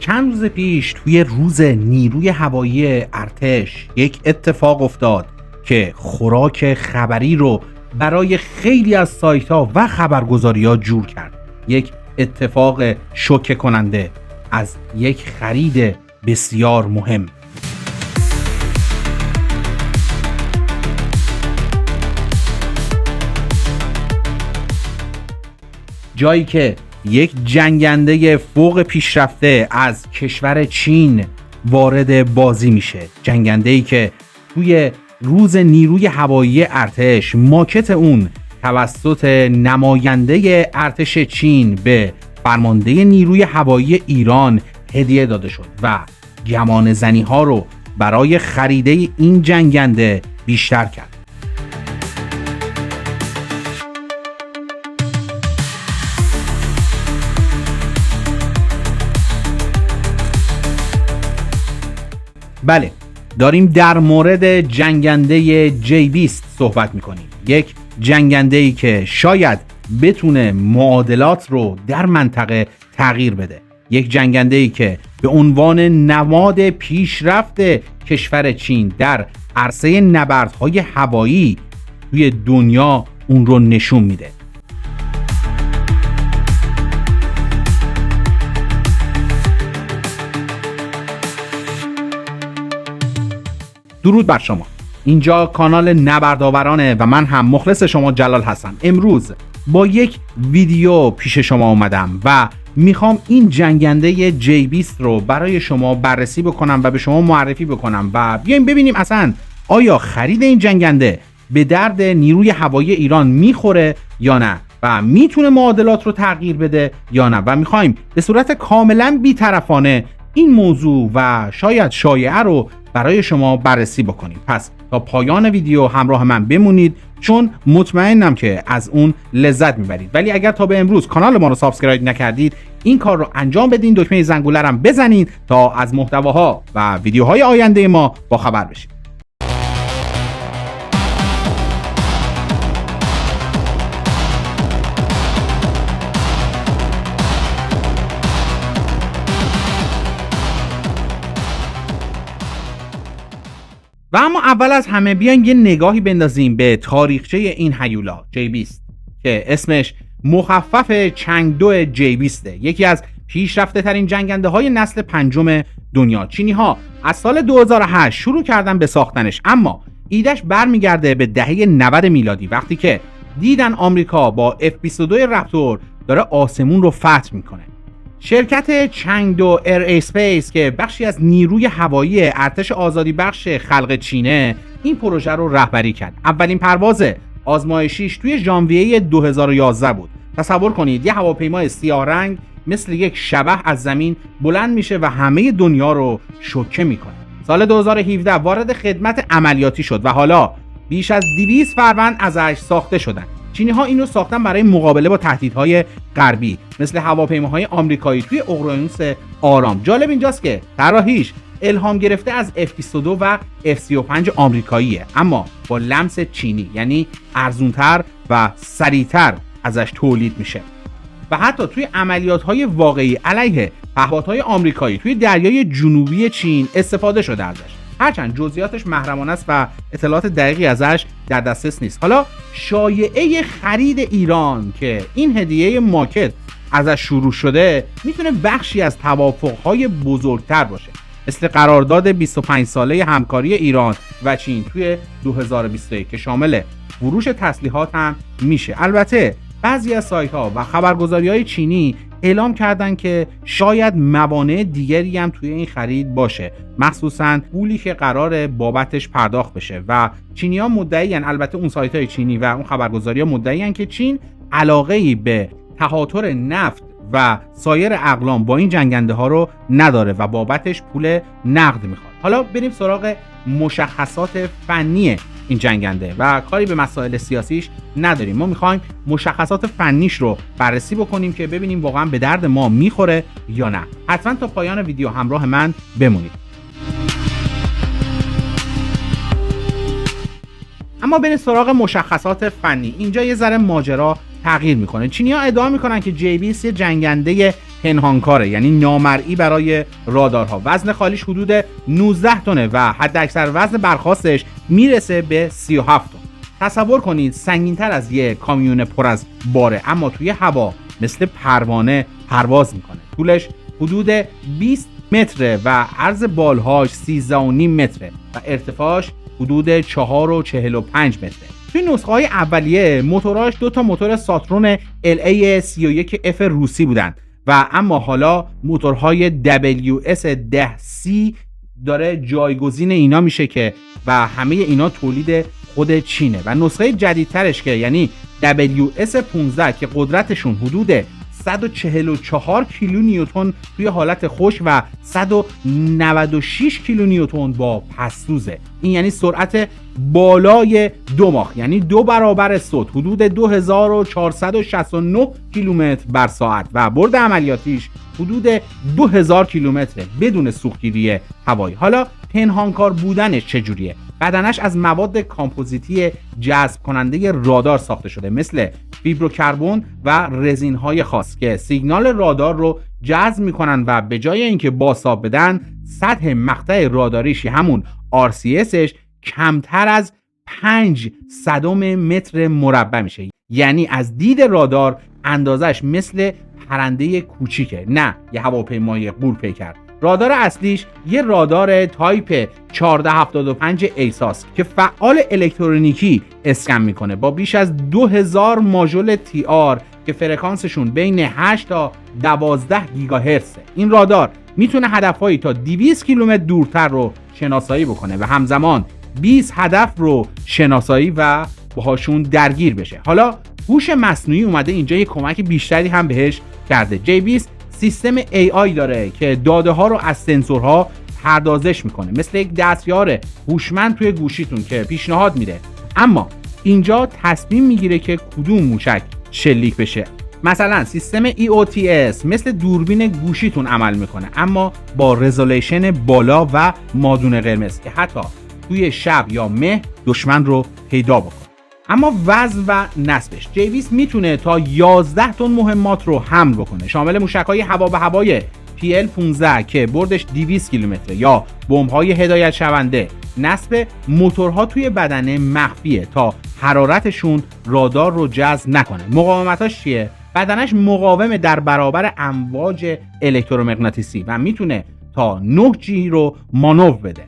چند روز پیش توی روز نیروی هوایی ارتش یک اتفاق افتاد که خوراک خبری رو برای خیلی از سایت‌ها و خبرگزاری‌ها جور کرد. یک اتفاق شوکه کننده از یک خرید بسیار مهم. جایی که یک جنگنده فوق پیشرفته از کشور چین وارد بازی میشه. جنگنده‌ای که توی روز نیروی هوایی ارتش ماکت اون توسط نماینده ارتش چین به فرمانده نیروی هوایی ایران هدیه داده شد و گمان زنی ها رو برای خرید این جنگنده بیشتر کرد. بله، داریم در مورد جنگنده J-20 صحبت میکنیم. یک جنگنده‌ای که شاید بتونه معادلات رو در منطقه تغییر بده. یک جنگنده‌ای که به عنوان نماد پیشرفت کشور چین در عرصه نبردهای هوایی توی دنیا اون رو نشون میده. درود بر شما. اینجا کانال نبردآورانه و من هم مخلص شما جلال هستم. امروز با یک ویدیو پیش شما اومدم و میخوام این جنگنده J-20 رو برای شما بررسی بکنم و به شما معرفی بکنم و بیایم ببینیم اصلا آیا خرید این جنگنده به درد نیروی هوایی ایران میخوره یا نه و میتونه معادلات رو تغییر بده یا نه، و میخوایم به صورت کاملا بی‌طرفانه این موضوع و شاید شایعه رو برای شما بررسی بکنیم. پس تا پایان ویدیو همراه من بمونید چون مطمئنم که از اون لذت میبرید. ولی اگر تا به امروز کانال ما رو سابسکرایب نکردید این کار رو انجام بدین، دکمه زنگوله رو هم بزنید تا از محتواها و ویدیوهای آینده ما با خبر بشید. و اما اول از همه بیاین یه نگاهی بندازیم به تاریخچه این هیولا J-20 که اسمش مخفف چنگ 2 J-20، یکی از پیشرفته ترین جنگنده های نسل پنجم دنیا. چینی ها از سال 2008 شروع کردن به ساختنش، اما ایدهش برمیگرده به دهه 90 میلادی وقتی که دیدن آمریکا با F-22 رپتور داره آسمون رو فتح میکنه. شرکت چنگ 2 ایر اسپیس که بخشی از نیروی هوایی ارتش آزادی بخش خلق چینه این پروژه رو رهبری کرد. اولین پرواز آزمایشیش توی ژانویه 2011 بود. تصور کنید یه هواپیمای سیاه رنگ مثل یک شبح از زمین بلند میشه و همه دنیا رو شوکه میکنه. سال 2017 وارد خدمت عملیاتی شد و حالا بیش از 200 فروند ازش ساخته شدن. چینی ها اینو ساختن برای مقابله با تهدیدهای غربی مثل هواپیماهای آمریکایی توی اقیانوس آرام. جالب اینجاست که طراحیش الهام گرفته از F-22 و F-35 آمریکاییه، اما با لمس چینی، یعنی ارزونتر و سریعتر ازش تولید میشه و حتی توی عملیات‌های واقعی علیه پهپادهای آمریکایی توی دریای جنوبی چین استفاده شده ازش، هرچند جزئیاتش محرمانه است و اطلاعات دقیقی ازش در دسترس نیست. حالا شایعه خرید ایران که این هدیه ماکت ازش شروع شده میتونه بخشی از توافق‌های بزرگتر باشه، مثل قرارداد 25 ساله همکاری ایران و چین توی 2021 که شامل فروش تسلیحات هم میشه. البته بعضی از سایت‌ها و خبرگزاری‌های چینی اعلام کردن که شاید موانع دیگری هم توی این خرید باشه، مخصوصاً پولی که قراره بابتش پرداخت بشه و چینی‌ها مدعی‌اند، البته اون سایت‌های چینی و اون خبرگزاری‌ها مدعی‌اند که چین علاقه‌ای به تهاتر نفت و سایر اقلام با این جنگنده ها رو نداره و بابتش پول نقد میخواد. حالا بریم سراغ مشخصات فنی این جنگنده و کاری به مسائل سیاسیش نداریم. ما میخوایم مشخصات فنیش رو بررسی بکنیم که ببینیم واقعا به درد ما میخوره یا نه. حتما تا پایان ویدیو همراه من بمونید. اما بریم سراغ مشخصات فنی. اینجا یه ذره ماجرا تغییر میکنه. چینی‌ها ادعا میکنن که J-20 یه جنگنده پنهانکاره، یعنی نامرئی برای رادارها. وزن خالیش حدود 19 تنه و حداکثر وزن برخاستش میرسه به 37 تن. تصور کنید سنگین‌تر از یک کامیون پر از باره، اما توی هوا مثل پروانه پرواز میکنه. طولش حدود 20 متره و عرض بالهاش 13.5 متره و ارتفاعش حدود 4.45 متره. توی نسخه‌های اولیه موتوراش 2 تا موتور ساترون LA31F روسی بودن و اما حالا موتورهای WS10C داره جایگزین اینا میشه که و همه اینا تولید خود چینه و نسخه جدیدترش که یعنی WS15 که قدرتشون حدود 144 کیلو نیوتن توی حالت خشک و 196 کیلو نیوتن با پستوزه. این یعنی سرعت بالای 2 ماخ، یعنی 2 برابر صوت، حدود 2469 کیلومتر بر ساعت و برد عملیاتیش حدود 2000 کیلومتر بدون سوختگیری هوایی. حالا پنهانکار بودنش چجوریه؟ بدنش از مواد کامپوزیتی جذب کننده رادار ساخته شده مثل فیبروکربن و رزین‌های خاص که سیگنال رادار رو جذب میکنن و به جای اینکه بازتاب بدن سطح مقطع راداریش همون RCSش کمتر از 5 صدم متر مربع میشه. یعنی از دید رادار اندازش مثل پرنده کوچیکه، نه یه هواپیمای غول‌پیکر. رادار اصلیش یه رادار تایپ 1475 ایساس که فعال الکترونیکی اسکن میکنه با بیش از 2000 ماژول TR که فرکانسشون بین 8 تا 12 گیگاهرتزه. این رادار میتونه هدفهایی تا 200 کیلومتر دورتر رو شناسایی بکنه و همزمان 20 هدف رو شناسایی و باهاشون درگیر بشه. حالا هوش مصنوعی اومده اینجا یه کمک بیشتری هم بهش کرده. J20 سیستم AI داره که داده ها رو از سنسورها پردازش میکنه، مثل یک دستیار هوشمند توی گوشیتون که پیشنهاد میده، اما اینجا تصمیم میگیره که کدوم موشک شلیک بشه. مثلا سیستم EOTS مثل دوربین گوشیتون عمل میکنه اما با رزولوشن بالا و مادون قرمز که حتی توی شب یا مه دشمن رو پیدا بکنه. اما وزن و نصبش، J20 میتونه تا 11 تن مهمات رو حمل بکنه، شامل موشک‌های هوا به هوای PL-15 که بردش 200 کیلومتره یا بمب‌های هدایت شونده. نصب موتورها توی بدنه مخفیه تا حرارتشون رادار رو جذب نکنه. مقاومتاش چیه؟ بدنش مقاوم در برابر امواج الکترومغناطیسی و میتونه تا 9G رو مانور بده،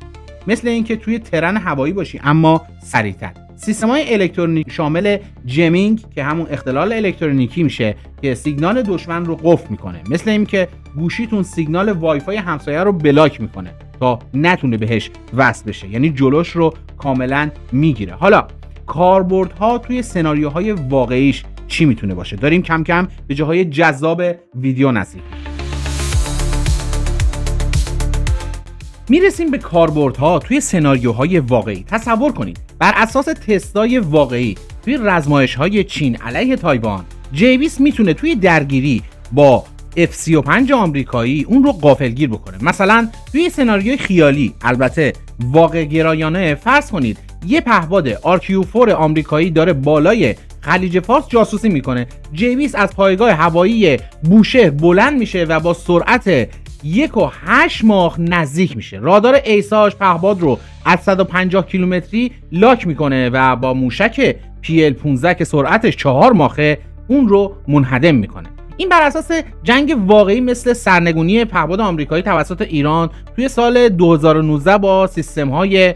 مثل اینکه توی ترن هوایی باشی اما سریعتر. سیستم‌های الکترونیکی شامل جمینگ که همون اختلال الکترونیکی میشه که سیگنال دشمن رو قفل میکنه، مثل اینکه گوشیتون سیگنال وای فای همسایه رو بلاک میکنه تا نتونه بهش وصل بشه، یعنی جلوش رو کاملا میگیره. حالا کاربردها توی سناریوهای واقعیش چی میتونه باشه؟ داریم کم کم به جاهای جذاب ویدیو نزدیک میرسیم به کاربردها توی سناریوهای واقعی. تصور کنید بر اساس تستای واقعی توی رزمایش‌های چین علیه تایوان، J20 میتونه توی درگیری با F-35 آمریکایی اون رو غافلگیر بکنه. مثلا توی سناریوی خیالی، البته واقع گرایانه، فرض کنید یه پهپاد RQ-4 آمریکایی داره بالای خلیج فارس جاسوسی میکنه. J20 از پایگاه هوایی بوشهر بلند میشه و با سرعت 1.8 ماخ نزدیک میشه. رادار ایساش پهپاد رو از 150 کیلومتری لاک میکنه و با موشک PL-15 که سرعتش 4 ماخه اون رو منهدم میکنه. این بر اساس جنگ واقعی مثل سرنگونی پهپاد آمریکایی توسط ایران توی سال 2019 با سیستم‌های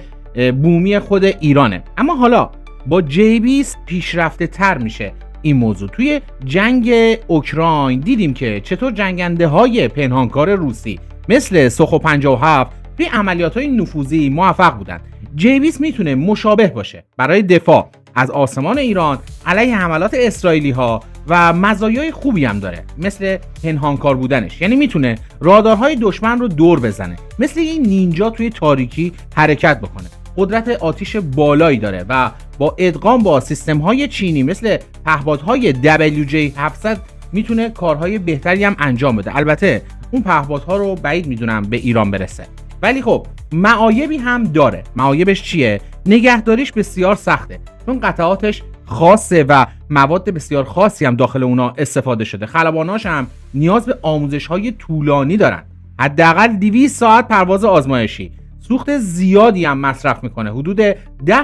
بومی خود ایرانه. اما حالا با J20 پیشرفته تر میشه این موضوع. توی جنگ اوکراین دیدیم که چطور جنگنده های پنهانکار روسی مثل سوخو 57 توی عملیات های نفوذی موفق بودن. J20 میتونه مشابه باشه برای دفاع از آسمان ایران علیه حملات اسرائیلی ها و مزایای خوبی هم داره مثل پنهانکار بودنش، یعنی میتونه رادارهای دشمن رو دور بزنه، مثل این نینجا توی تاریکی حرکت بکنه. قدرت آتش بالایی داره و با ادغام با سیستم‌های چینی مثل پهپادهای WJ700 میتونه کارهای بهتری هم انجام بده. البته اون پهپادها رو بعید میدونم به ایران برسه، ولی خب معایبی هم داره. معایبش چیه؟ نگهداریش بسیار سخته چون قطعاتش خاصه و مواد بسیار خاصی هم داخل اونا استفاده شده. خلباناش هم نیاز به آموزش‌های طولانی دارن. حداقل 200 ساعت پرواز آزمایشی. سوخت زیادی هم مصرف میکنه، حدود 10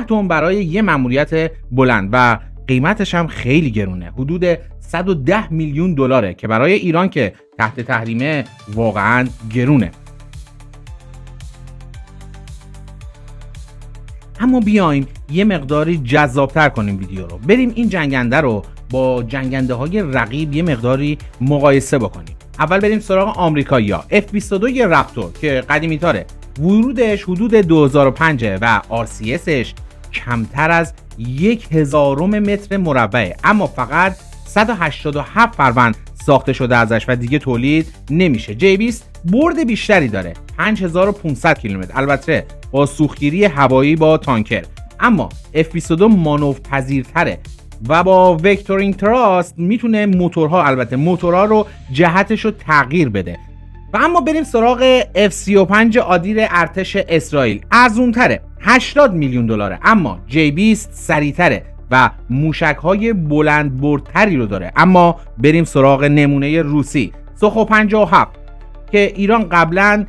تن برای یه ماموریت بلند و قیمتش هم خیلی گرونه، حدود 110 میلیون دلاره که برای ایران که تحت تحریمه واقعا گرونه. اما بیایم یه مقداری جذابتر کنیم ویدیو رو، بریم این جنگنده رو با جنگنده های رقیب یه مقداری مقایسه بکنیم. اول بریم سراغ آمریکایی‌ها. F-22 رپتور که قدیمی تاره، ورودش حدود 2005 و RCSش کمتر از 1000 متر مربعه، اما فقط 187 فروند ساخته شده ازش و دیگه تولید نمیشه. J-20 برد بیشتری داره، 5500 کیلومتر، البته با سوختگیری هوایی با تانکر، اما F-22 مانورپذیرتره و با وکتورینگ تراست میتونه موتورها رو جهتش رو تغییر بده. و اما بریم سراغ F-35 عادی ارتش اسرائیل. ارزونتره، 80 میلیون دلاره، اما J-20 سریعتره و موشک‌های بلند بردتری رو داره. اما بریم سراغ نمونه روسی، سوخو 57 که ایران قبلا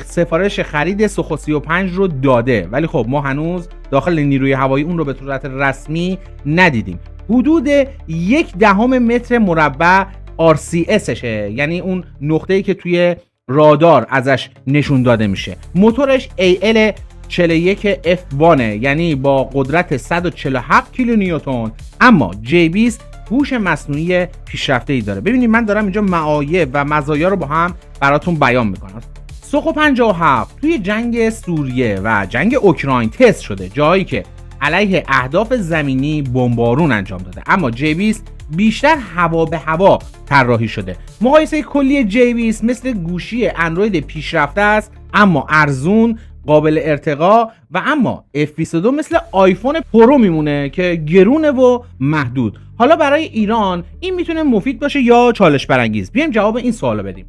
سفارش خرید سوخو 35 رو داده، ولی خب ما هنوز داخل نیروی هوایی اون رو به صورت رسمی ندیدیم. حدود 0.1 متر مربع RCSشه، یعنی اون نقطه‌ای که توی رادار ازش نشون داده میشه. موتورش AL41F1 یعنی با قدرت 147 کیلونیوتن، اما J-20 هوش مصنوعی پیشرفته‌ای داره. ببینید من دارم اینجا معایب و مزایا رو با هم براتون بیان میکنم. سوخو 57 توی جنگ سوریه و جنگ اوکراین تست شده، جایی که علیه اهداف زمینی بمبارون انجام داده، اما J-20 بیشتر هوا به هوا طراحی شده. مقایسه کلی J-20 مثل گوشی اندروید پیشرفته است، اما ارزون، قابل ارتقا، و اما F-22 مثل آیفون پرو میمونه که گرونه و محدود. حالا برای ایران این میتونه مفید باشه یا چالش برانگیز؟ بیایم جواب این سوالو بدیم.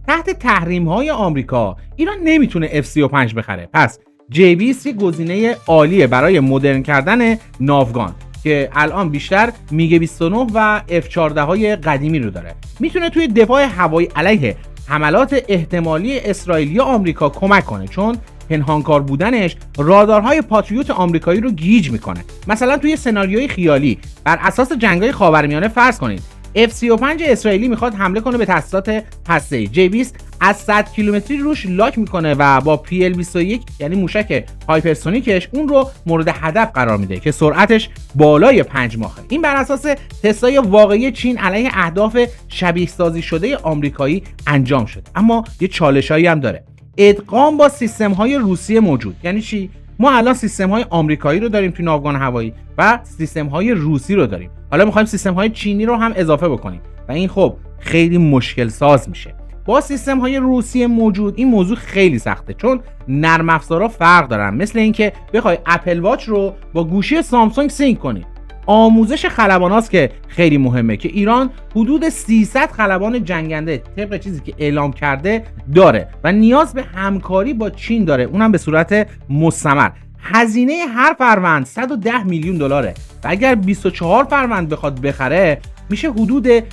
تحت تحریم‌های آمریکا ایران نمیتونه F-35 بخره، پس J-20 یه گزینه عالیه برای مدرن کردن ناوگان که الان بیشتر میگ 29 و F-14 های قدیمی رو داره. میتونه توی دفاع هوایی علیه حملات احتمالی اسرائیل یا آمریکا کمک کنه، چون پنهانکار بودنش رادارهای پاتریوت آمریکایی رو گیج میکنه. مثلا توی سناریوی خیالی بر اساس جنگ‌های خاورمیانه فرض کنید F-35 اسرائیلی میخواد حمله کنه به تاسیسات هسته‌ای، J-20 از 100 کیلومتری روش لاک میکنه و با PL-21 یعنی موشک هایپرسونیکش اون رو مورد هدف قرار میده که سرعتش بالای 5 ماخه. این بر اساس تستای واقعی چین علیه اهداف شبیه سازی شده آمریکایی انجام شده. اما یه چالشایی هم داره، ادغام با سیستم های روسی موجود. یعنی چی؟ ما الان سیستم های آمریکایی رو داریم توی ناوگان هوایی و سیستم های روسی رو داریم، حالا میخوایم سیستم های چینی رو هم اضافه بکنیم و این خب خیلی مشکل ساز میشه. با سیستم های روسی موجود این موضوع خیلی سخته، چون نرم افزارها فرق دارن، مثل اینکه بخوای اپل واچ رو با گوشی سامسونگ سینک کنی. آموزش خلباناست که خیلی مهمه که ایران حدود 300 خلبان جنگنده طبق چیزی که اعلام کرده داره و نیاز به همکاری با چین داره، اونم به صورت مستمر. هزینه هر فروند 110 میلیون دلاره و اگر 24 فروند بخواد بخره میشه حدود 2.64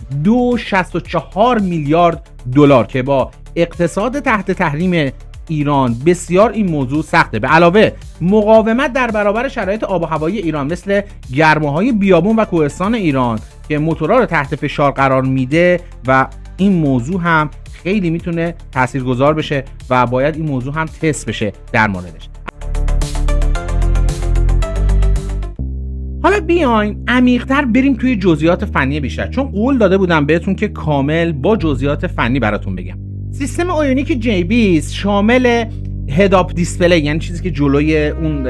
میلیارد دلار که با اقتصاد تحت تحریم ایران بسیار این موضوع سخته. به علاوه مقاومت در برابر شرایط آب و هوایی ایران مثل گرماهای بیابون و کوهستان ایران که موتورها رو تحت فشار قرار میده و این موضوع هم خیلی میتونه تاثیرگذار بشه و باید این موضوع هم تست بشه در موردش. حالا بیایم عمیق‌تر بریم توی جزئیات فنی بیشتر، چون قول داده بودم بهتون که کامل با جزئیات فنی براتون بگم. سیستم آیونیک J-20 شامل هدآپ دیسپلی، یعنی چیزی که جلوی اون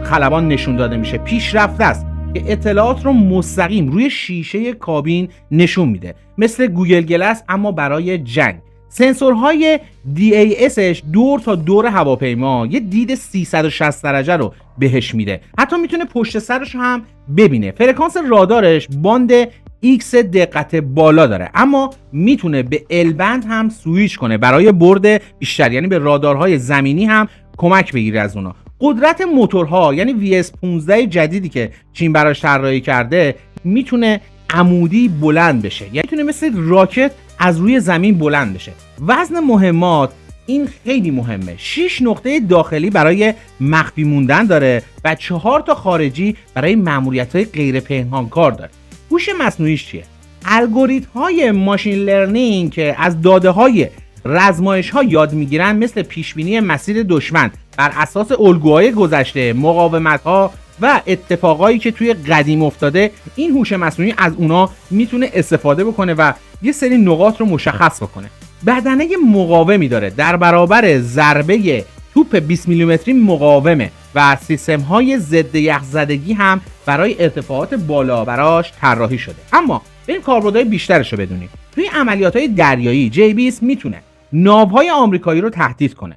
خلبان نشون داده میشه، پیشرفته است که اطلاعات رو مستقیم روی شیشه کابین نشون میده، مثل گوگل گلس اما برای جنگ. سنسورهای DASش دور تا دور هواپیما یه دید 360 درجه رو بهش میده، حتی میتونه پشت سرش هم ببینه. فرکانس رادارش باند X دقت بالا داره، اما میتونه به L بند هم سویچ کنه برای برد بیشتر، یعنی به رادارهای زمینی هم کمک بگیره از اونا. قدرت موتورها یعنی VS15 جدیدی که چین براش طراحی کرده میتونه عمودی بلند بشه، یعنی میتونه مثل راکت از روی زمین بلند بشه. وزن مهمات این خیلی مهمه. 6 نقطه داخلی برای مخفی موندن داره و 4 تا خارجی برای ماموریت‌های غیر پنهانکار داره. هوش مصنوعیش چیه؟ الگوریتم‌های ماشین لرنینگ که از داده‌های رزمایش‌ها یاد می‌گیرن، مثل پیشبینی مسیر دشمن بر اساس الگوهای گذشته، مقاومت‌ها و اتفاقایی که توی قدیم افتاده. این هوش مصنوعی از اونا میتونه استفاده بکنه و یه سری نقاط رو مشخص بکنه. بدنه مقاومی داره، در برابر ضربه توپ 20 میلیمتری مقاومه و سیستم‌های ضد یخزدگی هم برای ارتفاعات بالا براش طراحی شده. اما بریم کاربردهای بیشترش رو بدونیم. توی عملیات‌های دریایی JBeast میتونه ناوهای آمریکایی رو تهدید کنه.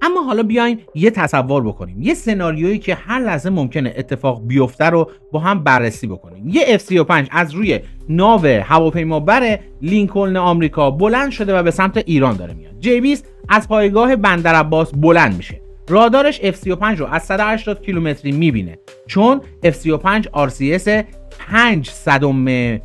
اما حالا بیاین یه تصور بکنیم، یه سناریویی که هر لحظه ممکنه اتفاق بیفته رو با هم بررسی بکنیم. یه F-35 از روی ناو هواپیمابر لینکلن آمریکا بلند شده و به سمت ایران داره میاد. JBeast از پایگاه بندرعباس بلند میشه. رادارش F-35 رو از 180 کیلومتری میبینه، چون F-35 RCS 500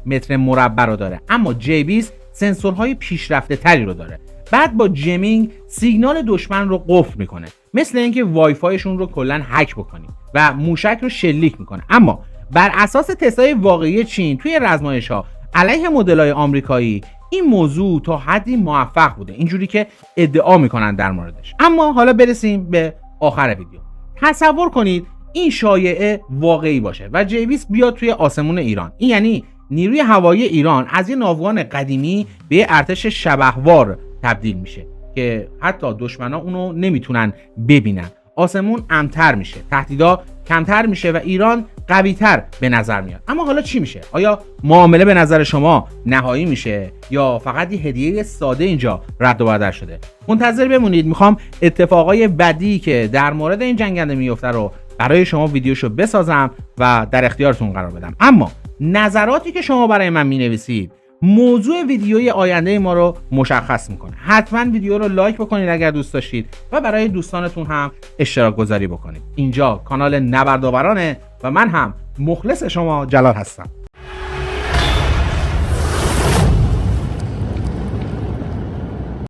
متر مربع رو داره، اما JBeast سنسورهای پیشرفته تری رو داره. بعد با جمینگ سیگنال دشمن رو قفل میکنه، مثل اینکه وای فایشون رو کلا هک بکنی و موشک رو شلیک میکنه. اما بر اساس تست‌های واقعی چین توی رزمایش‌ها علیه مدل‌های آمریکایی این موضوع تا حدی موفق بوده، اینجوری که ادعا میکنن در موردش. اما حالا برسیم به آخر ویدیو. تصور کنید این شایعه واقعی باشه و JBeast بیاد توی آسمون ایران. این یعنی نیروی هوایی ایران از یه ناوگان قدیمی به ارتش شبحوار تبدیل میشه که حتی دشمنا اونو نمیتونن ببینن. آسمون امن‌تر میشه، تهدیدا کمتر میشه و ایران قوی‌تر به نظر میاد. اما حالا چی میشه؟ آیا معامله به نظر شما نهایی میشه یا فقط یه هدیه ساده اینجا رد و بدل شده؟ منتظر بمونید، میخوام اتفاقای بدی که در مورد این جنگنده میفته رو برای شما ویدیوشو بسازم و در اختیارتون قرار بدم. اما نظراتی که شما برای من مینویسید موضوع ویدیوی آینده ما رو مشخص میکنه. حتما ویدیو رو لایک بکنید اگر دوست داشتید و برای دوستانتون هم اشتراک گذاری بکنید. اینجا کانال نبردآورانه و من هم مخلص شما جلال هستم.